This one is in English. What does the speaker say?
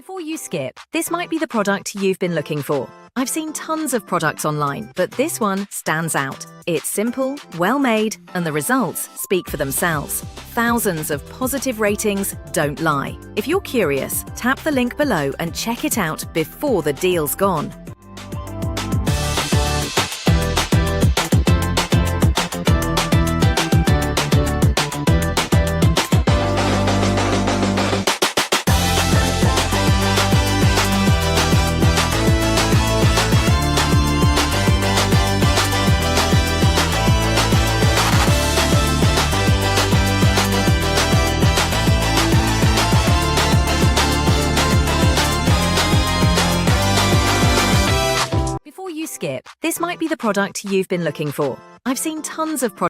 Before you skip, this might be the product you've been looking for. I've seen tons of products online, but this one stands out. It's simple, well-made, and the results speak for themselves. Thousands of positive ratings don't lie. If you're curious, tap the link below and check it out before the deal's gone. Before you skip, this might be the product you've been looking for. I've seen tons of products